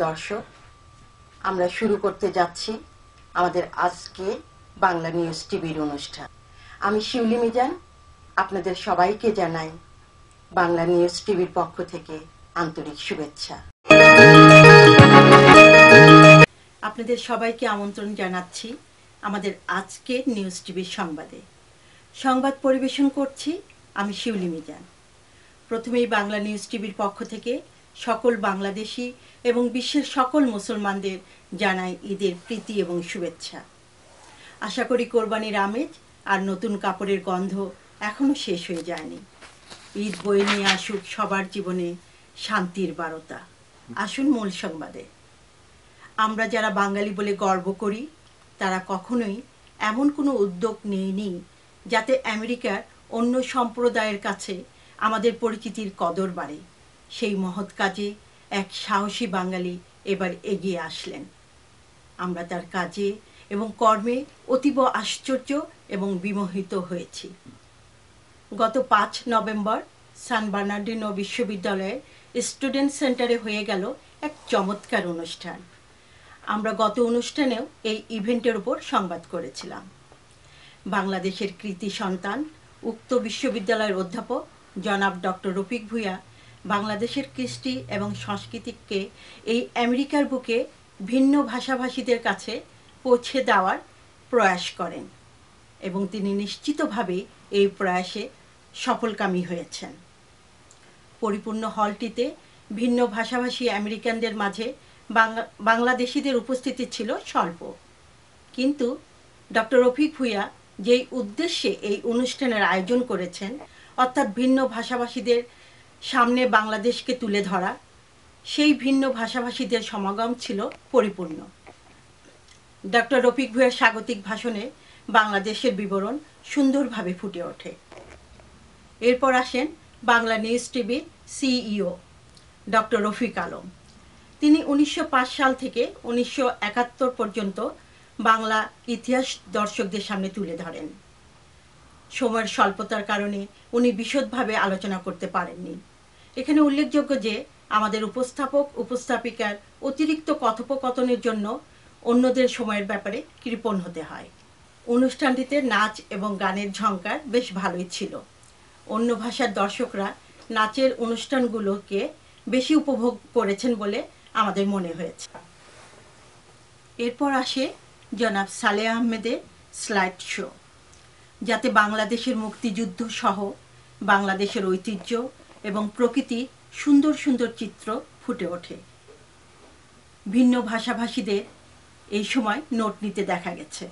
দর্শক, আমরা শুরু করতে যাচ্ছি আমাদের আজকে বাংলা নিউজ টিভির অনুষ্ঠান। আমি শিউলি মিজান আপনাদের সবাইকে জানাই বাংলা নিউজ টিভির পক্ষ থেকে আন্তরিক শুভেচ্ছা। আপনাদের সবাইকে আমন্ত্রণ জানাচ্ছি আমাদের আজকে নিউজ টিভির সংবাদে। সংবাদ পরিবেশন করছি আমি শিউলি মিজান। প্রথমেই বাংলা নিউজ টিভির পক্ষ থেকে সকল বাংলাদেশি এবং বিশ্বের সকল মুসলমানদের জানাই ঈদের প্রীতি এবং শুভেচ্ছা। আশা করি কোরবানির আমেজ আর নতুন কাপড়ের গন্ধ এখনো শেষ হয়ে যায়নি। ঈদ বয়ে নিয়ে আসুক সবার জীবনে শান্তির বারতা। আসুন মূল সংবাদে। আমরা যারা বাঙালি বলে গর্ব করি তারা কখনোই এমন কোনো উদ্যোগ নেয়নি যাতে আমেরিকার অন্য সম্প্রদায়ের কাছে আমাদের পরিচিতির কদর বাড়ে। সেই মহৎ কাজে এক সাহসী বাঙালি এবার এগিয়ে আসলেন। আমরা তার কাজে এবং কর্মে অতীব আশ্চর্য এবং বিমোহিত হয়েছি। গত 5 নভেম্বর সান বার্নার্ডিনো বিশ্ববিদ্যালয়ের স্টুডেন্ট সেন্টারে হয়ে গেল এক চমৎকার অনুষ্ঠান। আমরা গত অনুষ্ঠানেও এই ইভেন্টের উপর সংবাদ করেছিলাম। বাংলাদেশের কৃতি সন্তান উক্ত বিশ্ববিদ্যালয়ের অধ্যাপক জনাব ডক্টর রফিক ভূঁইয়া বাংলাদেশের কৃষ্টি এবং সংস্কৃতিকে এই আমেরিকার বুকে ভিন্ন ভাষাভাষীদের কাছে পৌঁছে দেওয়ার প্রয়াস করেন এবং তিনি নিশ্চিতভাবে এই প্রয়াসে সফলকামী হয়েছেন। পরিপূর্ণ হলটিতে ভিন্ন ভাষাভাষী আমেরিকানদের মাঝে বাংলাদেশিদের উপস্থিতি ছিল স্বল্প, কিন্তু ডক্টর রফিক ভূঁইয়া যেই উদ্দেশ্যে এই অনুষ্ঠানের আয়োজন করেছেন, অর্থাৎ ভিন্ন ভাষাভাষীদের সামনে বাংলাদেশকে তুলে ধরা, সেই ভিন্ন ভাষাভাষীদের সমাগম ছিল পরিপূর্ণ। ডক্টর রফিক ভূঁইয়ার স্বাগতিক ভাষণে বাংলাদেশের বিবরণ সুন্দরভাবে ফুটে ওঠে। এরপর আসেন বাংলা নিউজ টিভির সিইও ডক্টর রফিক আলম। তিনি 1905 সাল থেকে 1971 পর্যন্ত বাংলা ইতিহাস দর্শকদের সামনে তুলে ধরেন। সময়ের স্বল্পতার কারণে উনি বিশদভাবে আলোচনা করতে পারেননি। এখানে উল্লেখযোগ্য যে আমাদের উপস্থাপক উপস্থাপিকার অতিরিক্ত কথোপকথনের জন্য অন্যদের সময়ের ব্যাপারে কৃপণ হতে হয়। অনুষ্ঠানটিতে নাচ এবং গানের ঝঙ্কার বেশ ভালোই ছিল। অন্য ভাষার দর্শকরা নাচের অনুষ্ঠানগুলোকে বেশি উপভোগ করেছেন বলে আমাদের মনে হয়েছে। এরপর আসে জনাব সালেহ আহমেদের স্লাইড শো, যাতে বাংলাদেশের মুক্তিযুদ্ধ সহ বাংলাদেশের ঐতিহ্য এবং প্রকৃতির সুন্দর সুন্দর চিত্র ফুটে ওঠে। ভিন্ন ভাষাভাষীদের এই সময় নোট নিতে দেখা গেছে।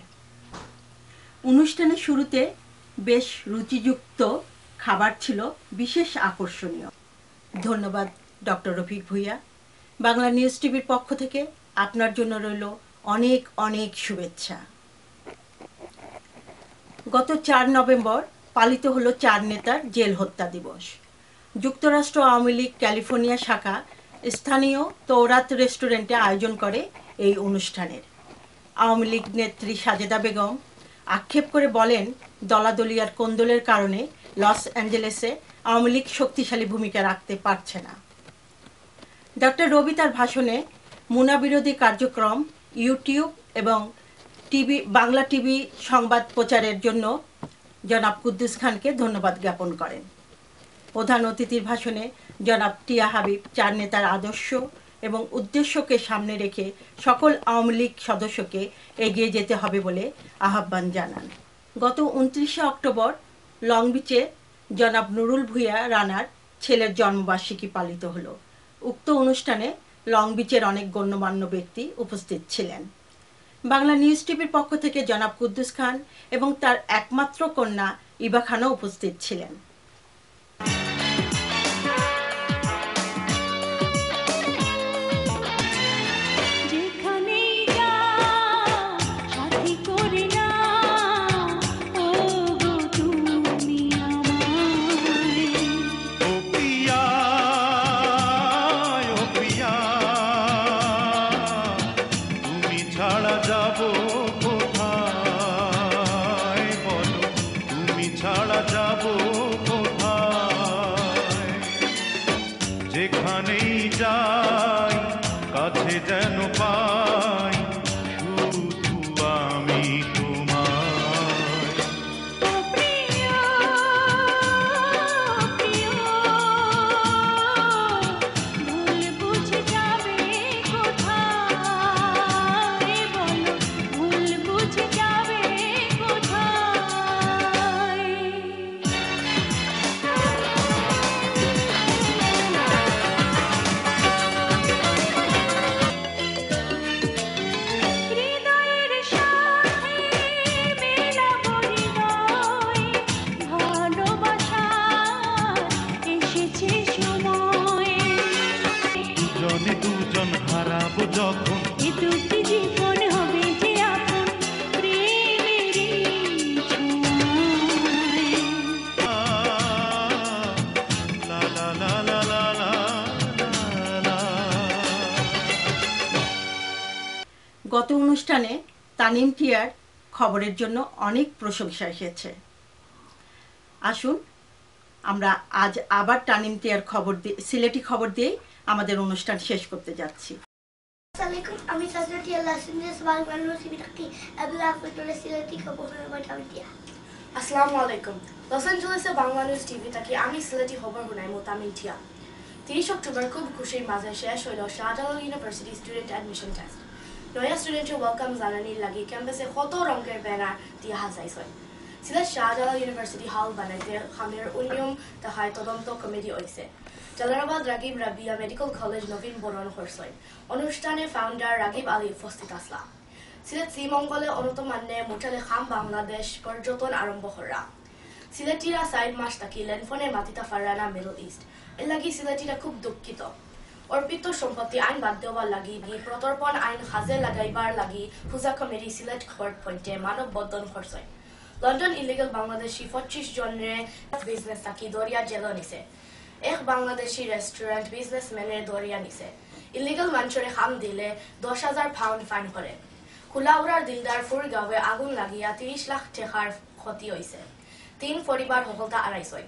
অনুষ্ঠানের শুরুতে বেশ রুচিযুক্ত খাবার ছিল বিশেষ আকর্ষণীয়। ধন্যবাদ ডক্টর রফিক ভূঁইয়া। বাংলা নিউজ টিভির পক্ষ থেকে আপনার জন্য রইল অনেক অনেক শুভেচ্ছা। গত 4 নভেম্বর পালিত হলো 4 নেতার জেল হত্যা দিবস। যুক্তরাষ্ট্র আওয়ামী লীগ ক্যালিফোর্নিয়া শাখা স্থানীয় তৌরাত রেস্টুরেন্টে আয়োজন করে এই অনুষ্ঠানের। আওয়ামী লীগ নেত্রী সাজেদা বেগম আক্ষেপ করে বলেন, দলাদলি আর কোন্দলের কারণে লস অ্যাঞ্জেলেসে আওয়ামী লীগ শক্তিশালী ভূমিকা রাখতে পারছে না। ডক্টর রবি তার ভাষণে মুনা বিরোধী কার্যক্রম ইউটিউব এবং বাংলা টিভি সংবাদ প্রচারের জন্য জনাব কুদ্দুস খানকে ধন্যবাদ জ্ঞাপন করেন। প্রধান অতিথির ভাষণে জনাব টিয়া হাবিব 4 নেতার আদর্শ এবং উদ্দেশ্যকে সামনে রেখে সকল আওয়ামী লীগ সদস্যকে এগিয়ে যেতে হবে বলে আহ্বান জানান। গত 29 অক্টোবর লং বিচে জনাব নুরুল ভূঁইয়া রানার ছেলের জন্মবার্ষিকী পালিত হলো। উক্ত অনুষ্ঠানে লং বিচের অনেক গণ্যমান্য ব্যক্তি উপস্থিত ছিলেন। বাংলা নিউজ টিভির পক্ষ থেকে জনাব কুদ্দুস খান এবং তার একমাত্র কন্যা ইবা খানও উপস্থিত ছিলেন। যেখানেই যাই কাছে যেন পাই শুধু আমি দুজন হারাবো যখন দুটি জীবন হবে যে আপন প্রেমেরই ছোঁয়ায়। লা লা লা লা লা লা লা। গত অনুষ্ঠানে তানিম টিয়ার খবরের জন্য অনেক প্রশংসা এসেছে। আসুন আমরা আজ আবার তানিম টিয়ার সিলেটি খবর দিয়ে আমাদের অনুষ্ঠান শেষ করতে যাচ্ছি। আসসালামু আলাইকুম, আমি সাজনা টিয়া লাসিনের বাংলা নিউজ টিভি থেকে এবলা আফরিকার সিলেটি খবর শুনাবো তানিম টিয়া। আসসালামু আলাইকুম, লস অ্যাঞ্জেলেসের বাংলা নিউজ টিভি থেকে আমি সিলেটি খবর শুনাইমু তানিম টিয়া। 30 অক্টোবর খুব খুশির মাঝে শেষ হইল Shahjalal university student admission test. নয়া স্টুডেন্টের ওয়েলকাম জানানির লাগি ক্যাম্পাসে কত রঙের ব্যানার দিয়া সাজাইছে। সিলেট শাহজালাল ইউনিভার্সিটি হল বানাইতে খামের উন্নয়ন তাহায় তদন্ত কমিটি হয়েছে। জালালাবাদ রাগিব রাবিয়া মেডিকেল কলেজ নবীন বরণ করছে। অনুষ্ঠানে ফাউন্ডার রাগিব আলী উপস্থিত আসলা। সিলেট শ্রীমঙ্গলে অনতমান্যে মুঠালে খাম বাংলাদেশ পর্যটন আরম্ভ করা। সিলেটিরা 4 মাস থাকিলেন ফোনে মাতিতা ফারানা মিডল ইস্ট। এর লাগি সিলেটিরা খুব দুঃখিত। অর্পিত সম্পত্তি আইন বাদ দেওয়ার লাগি প্রত্যর্পণ আইন কাজে লাগাইবার লাগি পূজা কমিটি সিলেট কোর্ট পয়েন্টে মানব বন্ধন করছে। লন্ডন ইলিগাল বাংলাদেশি 25 জনের বিজনেস থাকি দরিয়া জেল নিছে। এক বাংলাদেশি রেস্টুরেন্ট বিজনেসম্যানের দরিয়া নিছে। ইলিগাল মানুষের খাম দিলে 10,000 পাউন্ড ফাইন করে। কুলাউড়ার দিলদারপুর গাঁৱে আগুন লাগিয়া 30 লাখ টাকার ক্ষতি হয়েছে। 3 পরিবার হকলতা আড়াইছয়।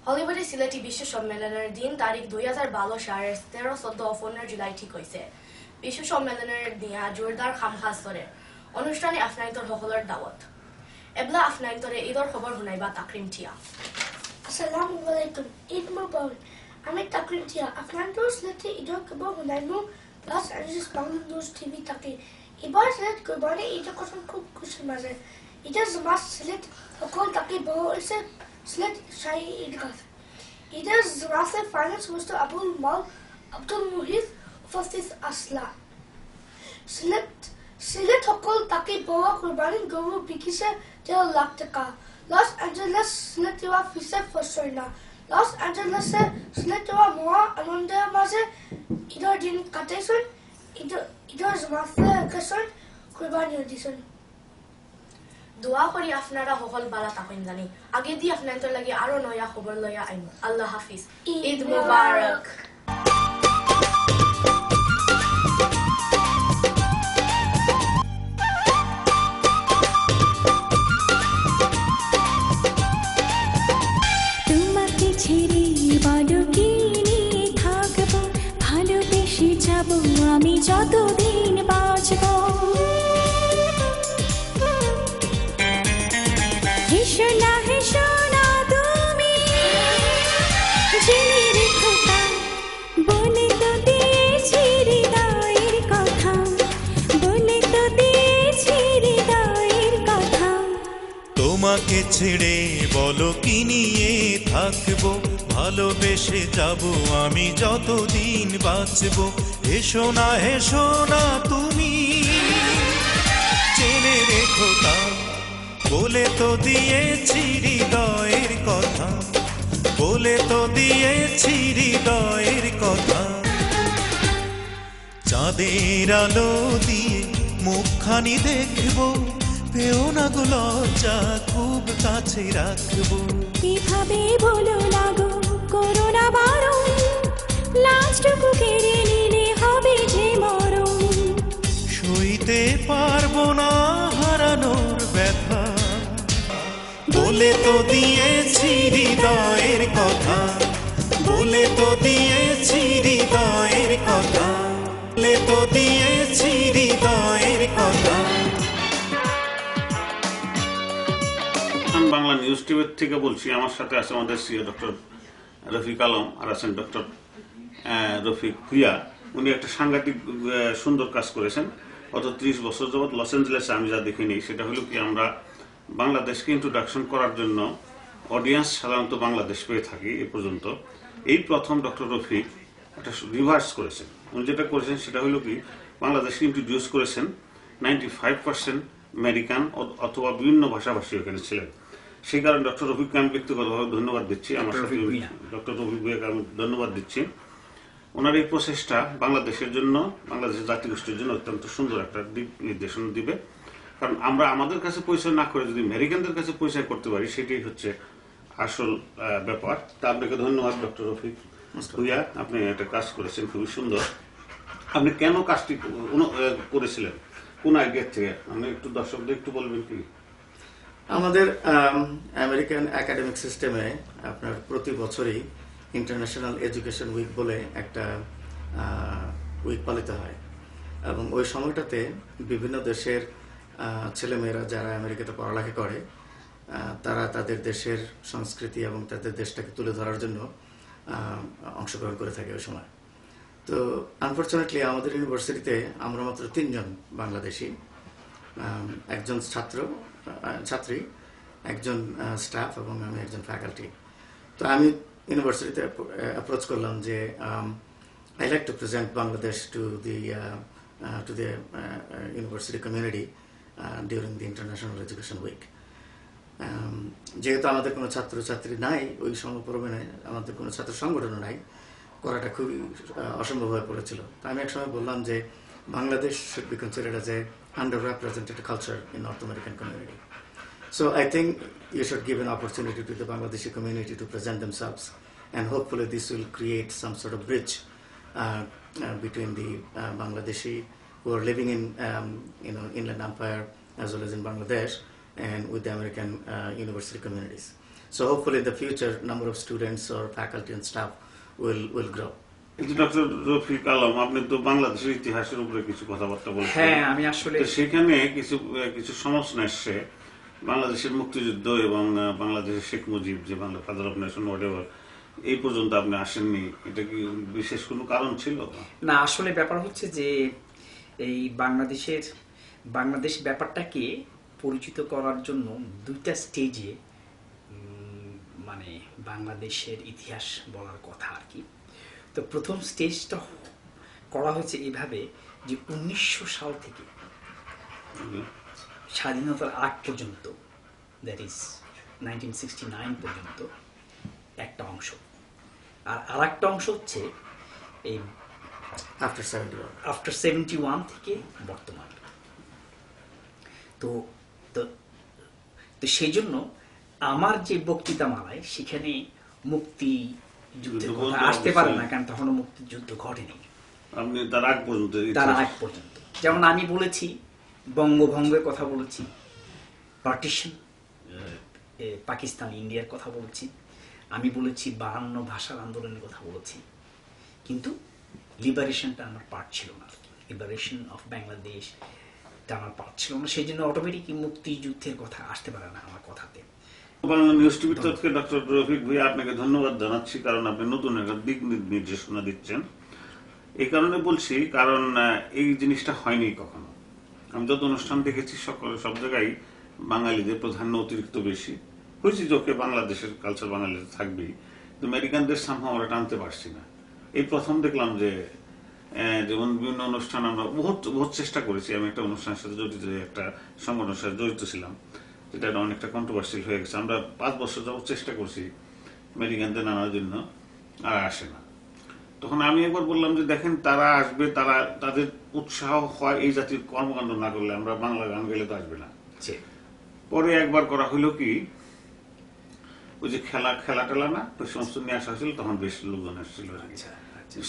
হলিউডে সিলেটি বিশ্ব সম্মেলনের দিন তারিখ 2012 সালের 13-14 জুলাই ঠিক হয়েছে। বিশ্ব সম্মেলনের নিয়া জোরদার খামখাজ করে অনুষ্ঠানে আফনাইতর হকলের দাওয়াত। এবলা আফনাইতরে ঈদর খবর শুনাইবা তাকরিম টিয়া। আসসালামু আলাইকুম, ঈদ মুবারক। আমি তাকরিম টিয়া আপনাদের সিলেটে ঈদের খবর শুনাইমু Los Angeles Bangla news TV থেকে। এবার সিলেট কুরবানি ঈদের কথা খুব খুশির মাঝে। ঈদের জামাত সিলেট সকল তাকে বড় হয়েছে সিলেট শাহী ঈদগাহ। ঈদের জামাতে ফাইন্যান্স মিনিস্টার আব্দুল মুহিত উপস্থিত আসলা। সিলেট সকল তাকে বড় কুরবানির গরু বিকিছে 1.5 লাখ টাকা। লস অ্যাঞ্জেলেস সিলেটিরা ফিসে ফসয় না। লস অ্যাঞ্জেলেসে সিলেটিরা মহা আনন্দের মাঝে ঈদের দিন কাটাইছেন। ঈদের জামাতে গেছেন কুরবানি দিছেন। দোয়া করি আপনারা সকল বালা থাকেন জানি। আগে দি আপনাদের লাগে আরো নয়া খবর লইয়া আইম। আল্লাহ হাফিজ, ঈদ মুবারক। তোমাকে ছেড়ে বলো কি নিয়ে থাকবো, ভালোবেসে যাবো আমি যতদিন বাঁচবো। হেসো না তুমি, জেনে রেখো তা, বলে তো দিয়েছি হৃদয়ের কথা, বলে তো দিয়েছি হৃদয়ের কথা। তোমাকে ছেড়ে বলো কি নিয়ে থাকবো, ভালোবেসে যাব আমি যতদিন বাঁচবো। হেসো না তুমি, জেনে রেখো তা, বলে তো দিয়েছি হৃদয়ের কথা, বলে তো দিয়েছি হৃদয়ের কথা। চাঁদের আলো দিয়ে মুখখানি দেখবো, পেও না গো লজ্জা, খুব কাছে রাখবো। এভাবে বলো না গো, করো না বারণ, লাজটুকু কেড়ে নিলে হবে যে মরণ। সইতে পারবো না হারানোর ব্যথা, বলে তো দিয়েছি হৃদয়ের কথা, বলে তো দিয়েছি হৃদয়ের কথা। টিভির থেকে বলছি। আমার সাথে আছে আমাদের সিও ডক্টর রফিক আলম, আর আছেন ডক্টর রফিক ভুইয়া। উনি একটা সাংঘাতিক সুন্দর কাজ করেছেন। গত 30 বছর যাবৎ লস অ্যাঞ্জেলেসে আমি যা দেখিনি সেটা হলো কি, আমরা বাংলাদেশকে ইন্ট্রোডাকশন করার জন্য অডিয়েন্স সাধারণত বাংলাদেশ পেয়ে থাকি এ পর্যন্ত। এই প্রথম ডক্টর রফিক একটা রিভার্স করেছেন। উনি যেটা করেছেন সেটা হলো কি, বাংলাদেশকে ইন্ট্রোডিউস করেছেন 95% আমেরিকান অথবা বিভিন্ন ভাষাভাষী এখানে ছিলেন। সেই কারণে ডক্টর রফিককে আমি ব্যক্তিগতভাবে ধন্যবাদ দিচ্ছি। আমার সাথে ডক্টর রফিক ভুইয়াকে আমি ধন্যবাদ দিচ্ছি। ওনার এই প্রচেষ্টা বাংলাদেশের জন্য, বাংলাদেশের জাতিগোষ্ঠীর জন্য অত্যন্ত সুন্দর একটা দিক নির্দেশনা দিবে। কারণ আমরা আমাদের কাছে পরিচয় না করে যদি আমেরিকানদের কাছে পরিচয় করতে পারি, সেটাই হচ্ছে আসল ব্যাপার। তা আপনাকে ধন্যবাদ ডক্টর রফিক ভুইয়া, আপনি একটা কাজ করেছেন খুবই সুন্দর। আপনি কেন কাজটি করেছিলেন, কোন আইডিয়া থেকে, আপনি একটু দর্শকদের একটু বলবেন কি? আমাদের আমেরিকান একাডেমিক সিস্টেমে আপনার প্রতি বছরই ইন্টারন্যাশনাল এডুকেশন উইক বলে একটা উইক পালিত হয়, এবং ওই সময়টাতে বিভিন্ন দেশের ছেলেমেয়েরা যারা আমেরিকাতে পড়ালেখা করে তারা তাদের দেশের সংস্কৃতি এবং তাদের দেশটাকে তুলে ধরার জন্য অংশগ্রহণ করে থাকে ওই সময়। তো আনফর্চুনেটলি আমাদের ইউনিভার্সিটিতে আমরা মাত্র 3 জন বাংলাদেশি, একজন ছাত্রী, একজন স্টাফ এবং আমি একজন ফ্যাকাল্টি। তো আমি ইউনিভার্সিটিতে অ্যাপ্রোচ করলাম যে I like to present Bangladesh to the university community during the international education week. যেহেতু আমাদের কোনো ছাত্রছাত্রী নাই ওই সমপরিমাণে, আমাদের কোনো ছাত্র সংগঠনও নাই, করাটা খুবই অসম্ভব হয়ে পড়েছিল। তো আমি একসময় বললাম যে Bangladesh should be considered as a underrepresented culture in North American community. So I think you should give an opportunity to the Bangladeshi community to present themselves, and hopefully this will create some sort of bridge between the Bangladeshi who are living in Inland Empire as well as in Bangladesh, and with the American university communities. So hopefully in the future number of students or faculty and staff will grow. Doctor Rafiq Alam, আপনি তো বাংলাদেশের ইতিহাসের উপরে কিছু কথাবার্তা বলছেন। হ্যাঁ, আমি আসলে সেখানে কিছু সমালোচনা এসছে বাংলাদেশের মুক্তিযুদ্ধ এবং বাংলাদেশের শেখ মুজিব, যে Bangla father of nation whatever, এই পর্যন্ত আপনি আসেননি। এটা কি বিশেষ কোনো কারণ ছিল? না, আসলে ব্যাপার হচ্ছে যে এই বাংলাদেশ ব্যাপারটাকে পরিচিত করার জন্য 2টা স্টেজে মানে বাংলাদেশের ইতিহাস বলার কথা আর কি। তো প্রথম স্টেজটা করা হয়েছে এভাবে যে 1900 সাল থেকে স্বাধীনতার আগ পর্যন্ত, দ্যাট ইজ 1969 পর্যন্ত একটা অংশ, আর আরেকটা অংশ হচ্ছে এই আফটার 71 থেকে বর্তমান। তো তো তো সেই জন্য আমার যে বক্তৃতা মালায় সেখানে মুক্তি যুদ্ধের কথা আসতে পারে না, কারণ তখনও মুক্তিযুদ্ধ ঘটেনি। আপনি তার আগ পর্যন্ত যেমন আমি বলেছি বঙ্গভঙ্গের কথা বলেছি, পার্টিশন, পাকিস্তান ইন্ডিয়ার কথা বলেছি, আমি বলেছি 52 ভাষার আন্দোলনের কথা বলেছি, কিন্তু লিবারেশনটা আমার পার্ট ছিল না। লিবারেশন অফ বাংলাদেশ আমার পার্ট ছিল না, সেই জন্য অটোমেটিক মুক্তিযুদ্ধের কথা আসতে পারে না আমার কথাতে। বাংলা নিউজ টিভির তরফে ডক্টর রফিক ভাই, আপনাকে ধন্যবাদ জানাচ্ছি, কারণ আপনি নতুন একটা দিক নির্দেশনা দিচ্ছেন। এই কারণে বলছি, কারণ এই জিনিসটা হয়নি কখনো। আমি যত অনুষ্ঠান দেখেছি সব জায়গায় বাঙালিদের প্রাধান্য অতিরিক্ত বেশি হয়েছে। যোকে বাংলাদেশের কালচার বাঙালিদের থাকবেই, কিন্তু আমেরিকানদের সামহাও আমরা টানতে পারছি না। এই প্রথম দেখলাম যে যেমন বিভিন্ন অনুষ্ঠান আমরা বহুত চেষ্টা করেছি। আমি একটা অনুষ্ঠানের সাথে জড়িত, একটা সংগঠনের সাথে জড়িত ছিলাম, যেটা অনেকটা কন্ট্রোভার্সিয়াল হয়ে গেছে। আমরা 5 বছর যাবত চেষ্টা করছি আমেরিকানদের আনার জন্য, আর আসে না। তখন আমি একবার বললাম যে দেখেন, তারা আসবে, তাদের উৎসাহ হয় এই জাতীয় কর্মকাণ্ড না করলে, আমরা বাংলা গান গেলে তো আসবে না। পরে একবার করা হইলো কি, ওই যে খেলা টেলা না, ওই সমস্ত নিয়ে আসা হয়েছিল, তখন বেশ লোকজন আসছিল,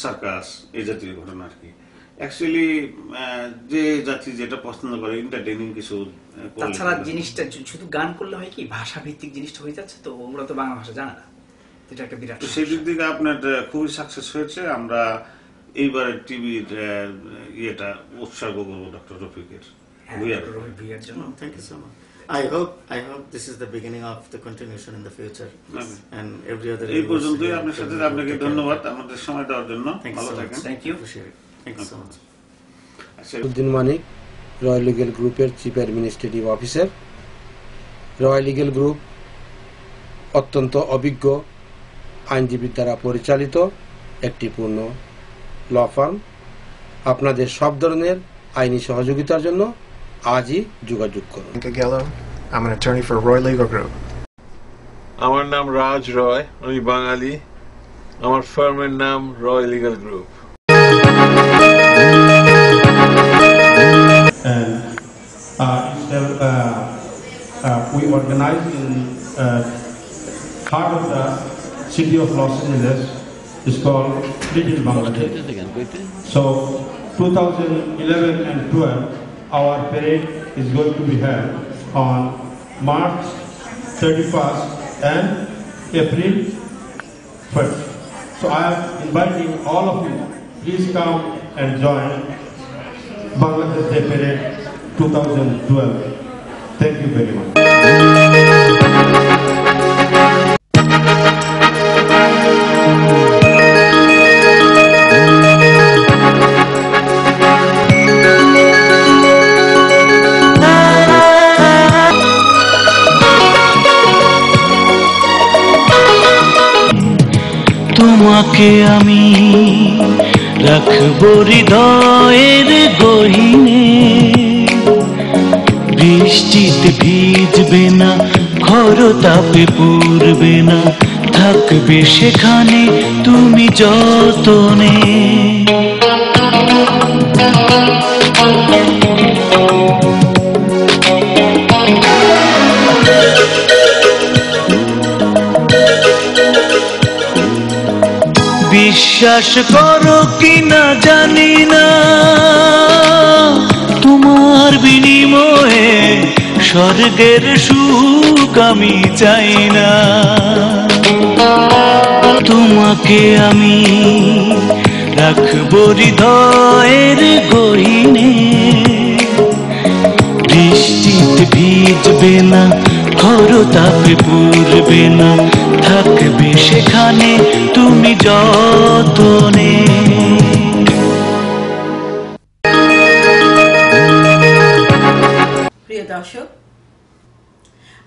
সার্কাস, এই জাতীয় ঘটনা আর কি। অ্যাকচুয়ালি যে জাতি যেটা পছন্দ করে এন্টারটেইনিং কিছু। তাছাড়া জিনিসটা শুধু গান করলে হয় কি, ভাষা ভিত্তিক জিনিসটা হয়ে যাচ্ছে, তো ওরা তো বাংলা ভাষা জানে না, এটা একটা বিরাট। সেই দিক থেকে আপনার খুবই সাকসেস হয়েছে। আমরা এইবারের টিভির ইয়েটা উৎসর্গ করবো ডক্টর রফিকের জন্য। Thank you so much. I hope this is the beginning of the continuation in the future and every other এই পর্যন্তই আপনার সাথে আপনাকে ধন্যবাদ আমাদের সময় দেওয়ার জন্য ভালো থাকেন Thank you. Thank you so much. আচ্ছা উদ্দিন মানিক রয়্যাল লিগেল গ্রুপের chief administrative officer. Royal legal group অত্যন্ত অভিজ্ঞ আইনজীবীর দ্বারা পরিচালিত একটি পূর্ণ ল ফার্ম। আপনাদের সব ধরনের আইনি সহযোগিতার জন্য আজই যোগাযোগ করুন। I'm an attorney for Roy Legal Group. আমার নাম রাজ রয়, আমি বাঙালি। আমার ফার্মের নাম Roy legal group. We organized in part of the city of Los Angeles. It's called Little Bangladesh. So 2011 and 12, our parade is going to be held on March 31st and April 1st. So I am inviting all of you, please come and join Bangladesh Day Parade 2012. Thank you very much. তোমাকে আমি রাখবো হৃদয়ের গহীনে, বৃষ্টিতে ভিজবে না, খরতাপে পুড়বে না, থাকবে সেখানে তুমি যতনে। বিশ্বাস করো কিনা জানি না, তোমার বিনিময়ে স্বর্গের সুখ আমি চাই না। তোমাকে আমি রাখবো হৃদয়ের গহীনে, বৃষ্টিতে ভিজবে না, খরতাপে পুড়বে না, থাকবে সেখানে তুমি যতনে। প্রিয় দর্শক,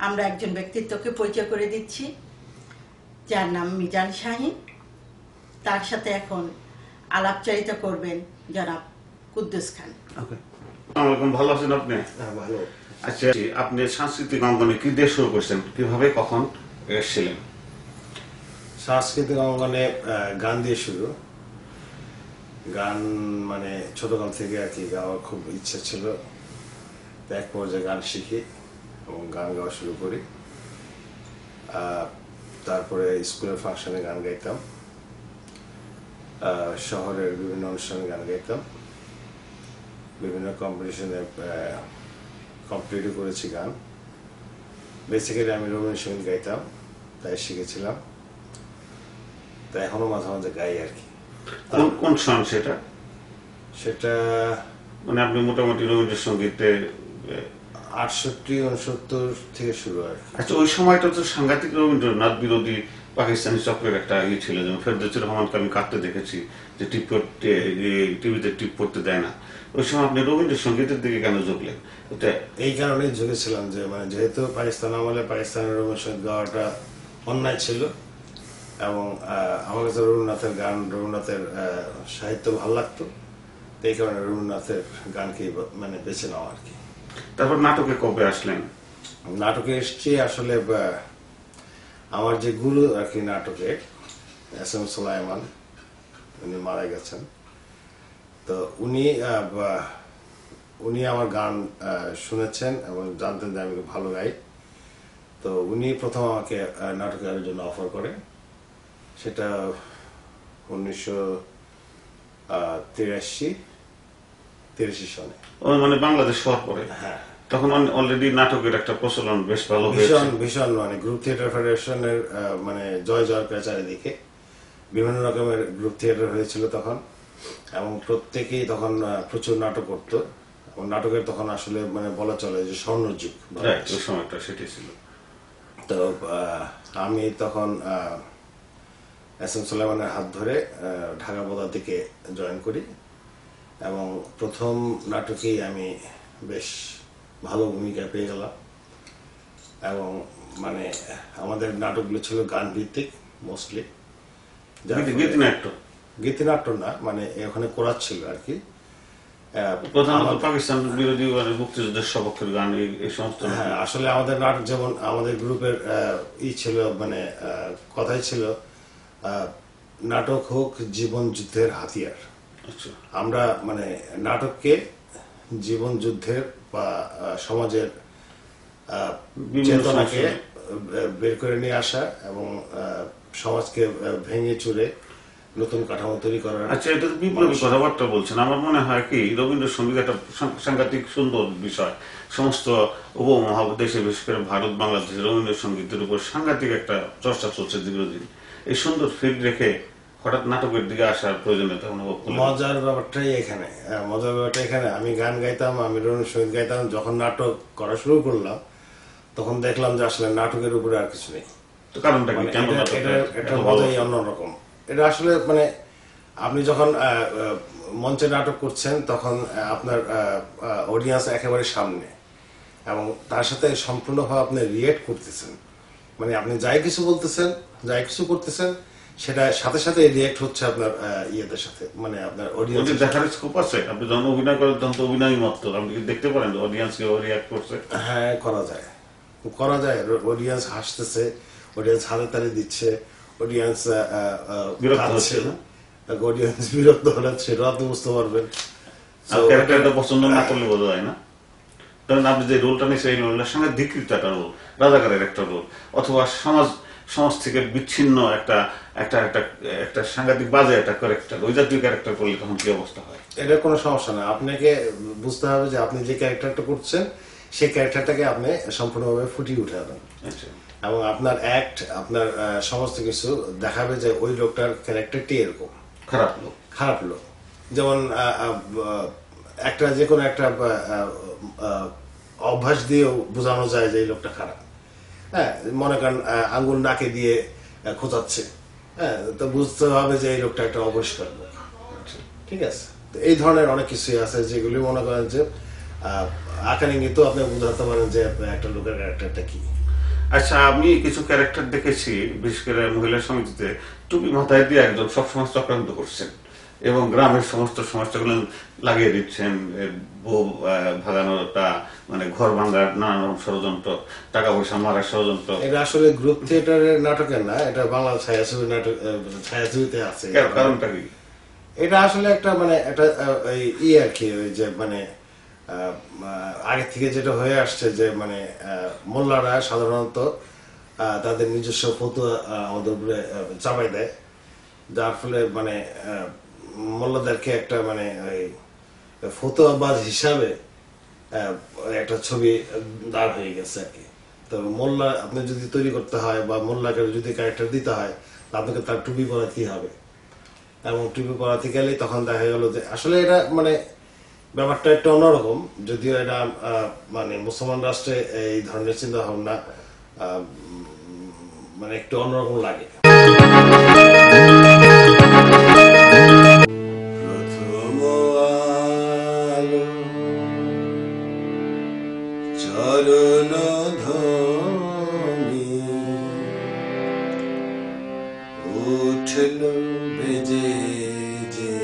আমরা একজন ব্যক্তিত্বকে পরিচয় করে দিচ্ছি যার নাম মিজান শাহীন। তার সাথে এখন আলাপচারিতা করবেন জনাব কুদ্দুস খান। আসসালামু ভালো আছেন আপনি? ভালো। আচ্ছা, আপনি সাংস্কৃতিক অঙ্গনে কি দিয়ে শুরু করছেন, কিভাবে কখন এসেছিলেন? সাংস্কৃতিক অঙ্গনে গান দিয়ে শুরু। গান মানে ছোটকাল থেকে আর কি গাওয়ার খুব ইচ্ছা ছিল। এক পর্যায়ে গান শিখি এবং গান গাওয়া শুরু করি। তারপরে স্কুলের ফাংশনে গান গাইতাম, শহরের বিভিন্ন অনুষ্ঠানে গান গাইতাম, বিভিন্ন কম্পিটিশনে কমপ্লিটও করেছি গান। বেসিক্যালি আমি রবীন্দ্রসঙ্গীত গাইতাম, তাই শিখেছিলাম, তাই এখনো মাঝে মাঝে গাই আর কি। কোন সং সেটা? সেটা মানে আপনি মোটামুটি রবীন্দ্রসঙ্গীতে 68-69 থেকে শুরু হয়। আচ্ছা, ওই সময়টা তো সাংঘাতিক রবীন্দ্রনাথ বিরোধী পাকিস্তানি চক্রের একটা ইয়ে ছিল, যেমন ফেরদৌসী রহমানকে আমি কাঁদতে দেখেছি যে টিপ করতে, টিভিতে টিপ করতে দেয় না। ওই সময় আপনি রবীন্দ্রসঙ্গীতের দিকে কেন ঝুঁকলেন? ওটা এই কারণেই ঝুঁকেছিলাম যে মানে যেহেতু পাকিস্তান আমলে পাকিস্তানের রবীন্দ্রসঙ্গীত গাওয়াটা অন্যায় ছিল এবং আমার কাছে রবীন্দ্রনাথের গান, রবীন্দ্রনাথের সাহিত্য ভালো লাগতো, এই কারণে রবীন্দ্রনাথের গানকে মানে বেছে নেওয়া আর কি। তারপর নাটকে কবে আসলেন? নাটকে এসছি আসলে আমার যে গুরু আর কি নাটকে, এস এম সুলাইমান, উনি মারা গেছেন। তো উনি আমার গান শুনেছেন এবং জানতেন যে আমি ভালো গাই। তো উনি প্রথম আমাকে নাটকের জন্য অফার করে, সেটা 1983 সনে। মানে বাংলাদেশ হওয়ার পরে? হ্যাঁ, তখন অলরেডি নাটকের একটা প্রচলন বেশ ভালো, ভীষণ মানে গ্রুপ থিয়েটার ফেডারেশনের মানে জয় জয়কার চারিদিকে বিভিন্ন রকমের গ্রুপ থিয়েটার হয়েছিল তখন, এবং প্রত্যেকেই তখন প্রচুর নাটক করতো। নাটকের তখন আসলে মানে বলা চলে যে স্বর্ণযুগ ওই সময়টা সেটাই ছিল। তো আমি তখন এস এম সুলাইমানের হাত ধরে ঢাকা বোদা থেকে জয়েন করি এবং প্রথম নাটকেই আমি বেশ ভালো ভূমিকা পেয়ে গেলাম এবং মানে আমাদের নাটকগুলো ছিল গান ভিত্তিক মোস্টলি, গীতিনাট্য না, মানে ওখানে কোরাস ছিল আর কি, প্রধানত পাকিস্তান বিরোধী মুক্তিযুদ্ধের সপক্ষের গান এই সমস্ত। হ্যাঁ, আসলে আমাদের নাটক যেমন আমাদের গ্রুপের ছিল মানে কথাই ছিল নাটক হোক জীবন যুদ্ধের হাতিয়ার। আমরা মানে নাটককে জীবন যুদ্ধের বা সমাজের চেতনাকে বের করে নিয়ে আসা এবং সমাজকে ভেঙে চুরে নতুন কাঠামো তৈরি করার। আচ্ছা, এটা তো বিপ্লবী কথাবার্তা বলছেন। আমার মনে হয় কি রবীন্দ্রসঙ্গীত একটা সাংঘাতিক সুন্দর বিষয়। সমস্ত উপমহাদেশে বিশেষ করে ভারত বাংলাদেশে রবীন্দ্রসঙ্গীতের উপর সাংঘাতিক একটা চর্চা চলছে দীর্ঘদিন। এই সুন্দর ফিল্ড রেখে হঠাৎ নাটকের দিকে আসার প্রয়োজনীয়তা অনুভব করলাম। মজার ব্যাপারটাই এখানে আমি গান গাইতাম, আমি রবীন্দ্রসঙ্গীত গাইতাম। যখন নাটক করা শুরু করলাম তখন দেখলাম যে আসলে নাটকের উপরে আর কিছু নেই। কারণটা কি? এটা মজাই অন্যরকম। এটা আসলে মানে আপনি যখন মঞ্চে নাটক করছেন তখন আপনার অডিয়েন্স একেবারে সামনে এবং তার সাথে সম্পূর্ণভাবে আপনি রিয়েক্ট করতেছেন। মানে আপনি যাই কিছু বলতেছেন, যাই কিছু করতেছেন, সেটা সাথে সাথে রিয়েক্ট হচ্ছে আপনার ইয়েদের সাথে, মানে আপনার অডিয়েন্স দেখার স্কোপ আছে। আপনি যখন অভিনয় করেন তখন তো অভিনয় মাত্র, আপনি দেখতে পারেন অডিয়েন্স কিভাবে রিয়েক্ট করছে। হ্যাঁ, করা যায়। অডিয়েন্স হাসতেছে, অডিয়েন্স হাতে তালি দিচ্ছে, অডিয়েন্স বিরক্ত হচ্ছে, সেটা আপনি বুঝতে পারবেন। ক্যারেক্টারটা পছন্দ না করলে বোঝা যায় না। কারণ আপনি যে রোলটা নিয়েছেন এই রোলের সঙ্গে ধিকৃত একটা রোল, রাজাকারের একটা রোল, অথবা সমাজ থেকে বিচ্ছিন্ন একটা একটা একটা একটা সাংঘাতিক বাজে একটা ক্যারেক্টার, ওই জাতীয় ক্যারেক্টার করলে তখন কি অবস্থা হয়? এটা কোনো সমস্যা না। আপনাকে বুঝতে হবে যে আপনি যে ক্যারেক্টারটা করছেন সেই ক্যারেক্টারটাকে আপনি সম্পূর্ণভাবে ফুটিয়ে উঠাবেন এবং আপনার অ্যাক্ট, আপনার সমস্ত কিছু দেখাবে যে ওই লোকটার ক্যারেক্টারটি এরকম খারাপ লোক। যেমন একটা যে কোনো একটা অভ্যাস দিয়েও বোঝানো যায় যে এই লোকটা খারাপ। হ্যাঁ, মনে করেন আঙ্গুল নাকে দিয়ে খোঁচাচ্ছে, হ্যাঁ, তো বুঝতে হবে যে এই লোকটা একটা অপরিষ্কার লোক। ঠিক আছে, এই ধরনের অনেক কিছুই আছে যেগুলি মনে করেন যে আকার ইঙ্গিত আপনি বুঝাতে পারেন যে একটা লোকের ক্যারেক্টারটা কি। আচ্ছা, আমি কিছু ক্যারেক্টার দেখেছি বিশেষ করে মহিলা সমিতিতে টুপি মাথায় দিয়ে একদম সবসময় চক্রান্ত করছেন এবং গ্রামের সমস্ত সমস্যাগুলো লাগিয়ে দিচ্ছেন। বউ ভাগানোটা, মানে ঘর ভাঙার নানা রকম ষড়যন্ত্র, টাকা পয়সা মারার ষড়যন্ত্র। এটা আসলে গ্রুপ থিয়েটারের নাটকের না, এটা বাংলা ছায়াছবি নাটক, ছায়াছবিতে আছে। কারণটা কি? এটা আসলে একটা মানে একটা আর কি, ওই যে মানে আগে থেকে যেটা হয়ে আসছে যে মানে মোল্লারা সাধারণত তাদের নিজস্ব ফতুয়া আমাদের উপরে চাপাই দেয়, যার ফলে মানে মোল্লাদেরকে একটা মানে ফতুয়াবাজ হিসাবে একটা ছবি দাঁড় হয়ে গেছে আর কি। তো মোল্লা আপনি যদি তৈরি করতে হয় বা মোল্লাকে যদি ক্যারেক্টার দিতে হয় আপনাকে তার টুপি পরাতেই হবে এবং টুপি পরাতে গেলে তখন দেখা গেল যে আসলে এটা মানে ব্যাপারটা একটু অন্যরকম, যদিও এটা মানে মুসলমান রাষ্ট্রে এই ধরনের চিন্তা ভাবনা মানে একটু অন্যরকম লাগে। প্রথম আলো চরণ ধ্বনি উঠল বেজে যে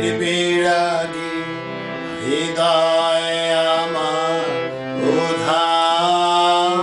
নির্বিরাগী হৃদয় আমার উধার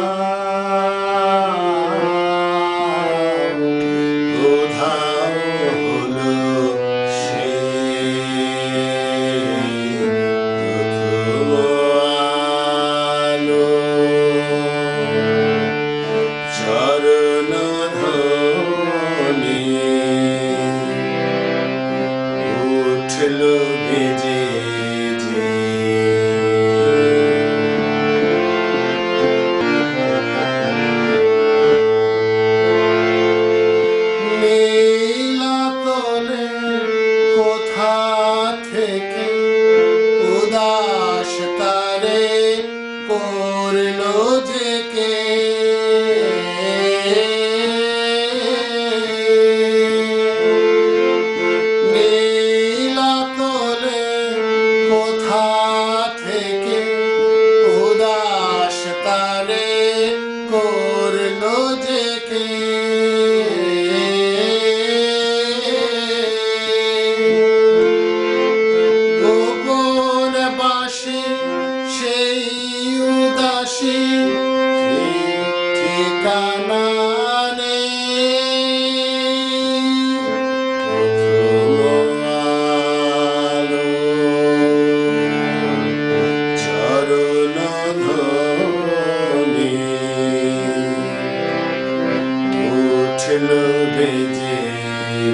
উঠল বেজে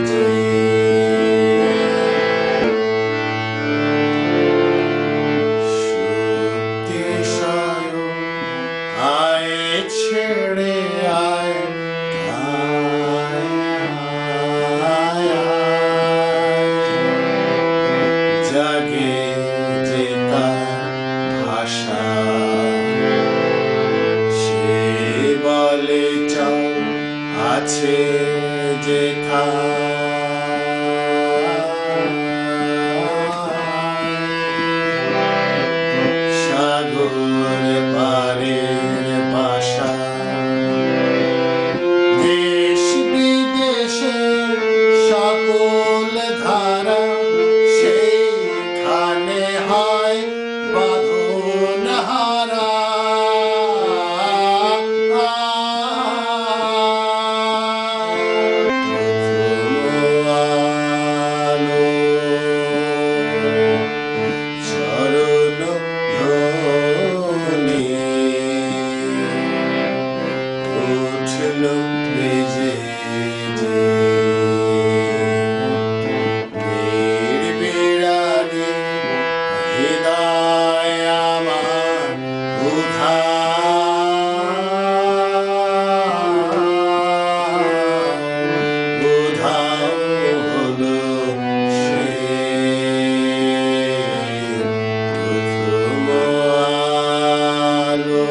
যে সুতিশয় আয় ছেড়ে আয় জাগে যে তার ভাষা সে বলে চাও আছে যেথা সাগর পারের বাসা দেশ বিদেশের সকল ধারা সেইখানে হয় বাঁধন হারা চরণ ধ্বনি উঠল বেজে যে বিড়ারি হৃদয় আমার উধাও হলো সে প্রথম আলো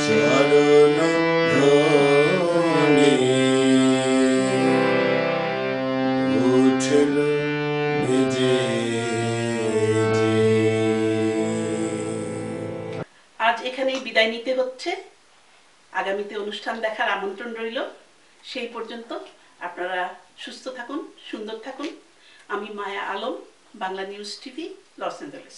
চরণ ধ্বনি উঠল বেজে যে আজ এখানেই বিদায় নিতে হচ্ছে। আগামীতে অনুষ্ঠান দেখার আমন্ত্রণ রইল। সেই পর্যন্ত আপনারা সুস্থ থাকুন, সুন্দর থাকুন। আমি Maya Alam, Bangla news TV, Los Angeles.